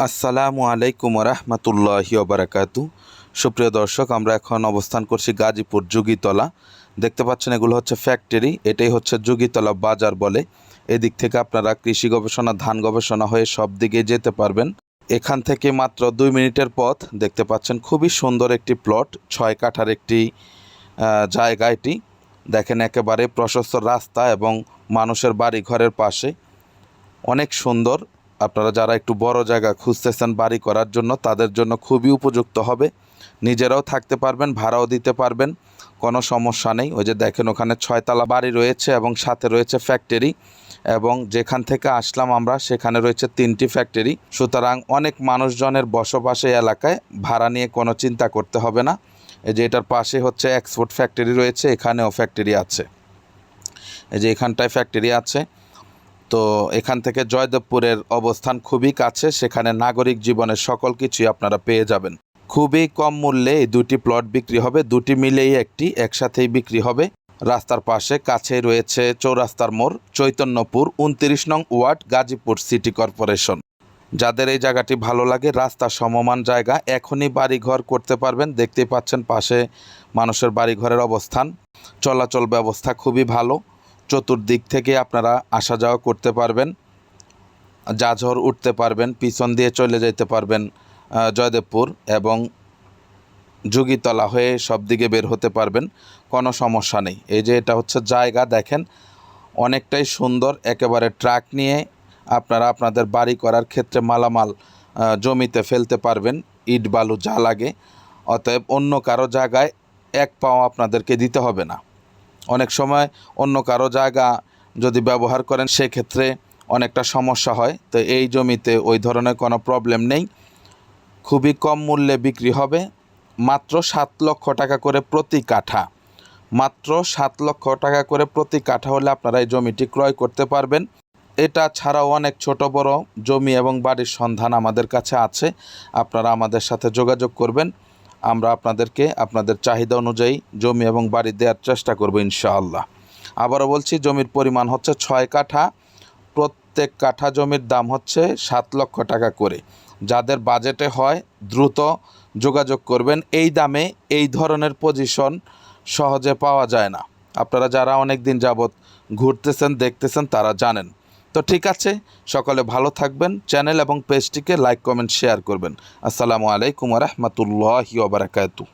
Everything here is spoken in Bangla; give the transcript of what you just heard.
আসসালামু আলাইকুম রহমতুল্লাহি ওবারাকাতু। সুপ্রিয় দর্শক, আমরা এখন অবস্থান করছি গাজীপুর যুগীতলা। দেখতে পাচ্ছেন এগুলো হচ্ছে ফ্যাক্টরি, এটাই হচ্ছে যুগীতলা বাজার বলে। এদিক থেকে আপনারা কৃষি গবেষণা, ধান গবেষণা হয়ে সব দিকে যেতে পারবেন। এখান থেকে মাত্র 2 মিনিটের পথ। দেখতে পাচ্ছেন খুবই সুন্দর একটি প্লট, 6 কাঠার একটি জায়গা এটি। দেখেন একেবারে প্রশস্ত রাস্তা এবং মানুষের বাড়ি ঘরের পাশে, অনেক সুন্দর। আপনারা যারা একটু বড় জায়গা খুঁজতেছেন বাড়ি করার জন্য, তাদের জন্য খুবই উপযুক্ত হবে। নিজেরাও থাকতে পারবেন, ভাড়াও দিতে পারবেন, কোনো সমস্যা নেই। ওই যে দেখেন ওখানে 6 তলা বাড়ি রয়েছে এবং সাথে রয়েছে ফ্যাক্টরি, এবং যেখান থেকে আসলাম আমরা সেখানে রয়েছে 3টি ফ্যাক্টরি। সুতরাং অনেক মানুষজনের বসবাস এই এলাকায়, ভাড়া নিয়ে কোনো চিন্তা করতে হবে না। এই যে এটার পাশে হচ্ছে এক্সপোর্ট ফ্যাক্টরি রয়েছে, এখানেও ফ্যাক্টরি আছে। এই যে এখানটায় ফ্যাক্টরি আছে। তো এখান থেকে জয়দেবপুরের অবস্থান খুবই কাছে, সেখানে নাগরিক জীবনের সকল কিছুই আপনারা পেয়ে যাবেন। খুবই কম মূল্যে এই 2টি প্লট বিক্রি হবে, 2টি মিলেই একসাথেই বিক্রি হবে। রাস্তার পাশে কাছেই রয়েছে চৌরাস্তার মোড়, চৈতন্যপুর, 29 নং ওয়ার্ড, গাজীপুর সিটি কর্পোরেশন। যাদের এই জায়গাটি ভালো লাগে, রাস্তা সমমান জায়গা, এখনই বাড়িঘর করতে পারবেন। দেখতেই পাচ্ছেন পাশে মানুষের বাড়িঘরের অবস্থান, চলাচল ব্যবস্থা খুবই ভালো। চতুর্দিক থেকে আপনারা আসা যাওয়া করতে পারবেন, জাঝর উঠতে পারবেন, পিছন দিয়ে চলে যেতে পারবেন জয়দেবপুর, এবং যুগীতলা হয়ে সব দিকে বের হতে পারবেন, কোনো সমস্যা নেই। এই যে এটা হচ্ছে জায়গা, দেখেন অনেকটাই সুন্দর। একেবারে ট্রাক নিয়ে আপনারা আপনাদের বাড়ি করার ক্ষেত্রে মালামাল জমিতে ফেলতে পারবেন, ইট বালু যা লাগে। অতএব অন্য কারো জায়গায় এক পাও আপনাদেরকে দিতে হবে না। অনেক সময় অন্য কারো জায়গা যদি ব্যবহার করেন সেক্ষেত্রে অনেকটা সমস্যা হয়। তো এই জমিতে ওই ধরনের কোনো প্রবলেম নেই, খুবই কম মূল্যে বিক্রি হবে। মাত্র 7 লক্ষ টাকা করে প্রতি কাঠা, মাত্র 7 লক্ষ টাকা করে প্রতি কাঠা হলে আপনারা এই জমিটি ক্রয় করতে পারবেন। এটা ছাড়াও অনেক ছোট বড় জমি এবং বাড়ির সন্ধান আমাদের কাছে আছে। আপনারা আমাদের সাথে যোগাযোগ করবেন, আমরা আপনাদেরকে আপনাদের চাহিদা অনুযায়ী জমি এবং বাড়ি দেওয়ার চেষ্টা করব ইনশাআল্লাহ। আবারও বলছি, জমির পরিমাণ হচ্ছে 6 কাঠা, প্রত্যেক কাঠা জমির দাম হচ্ছে 7 লক্ষ টাকা করে। যাদের বাজেটে হয় দ্রুত যোগাযোগ করবেন। এই দামে এই ধরনের পজিশন সহজে পাওয়া যায় না। আপনারা যারা অনেক দিন যাবৎ ঘুরতেছেন, দেখতেছেন, তারা জানেন। তো ঠিক আছে, সকলে ভালো থাকবেন। চ্যানেল এবং পেজটিকে লাইক, কমেন্ট, শেয়ার করবেন। আসসালামু আলাইকুম ওয়া রাহমাতুল্লাহি ওয়া বারাকাতুহু।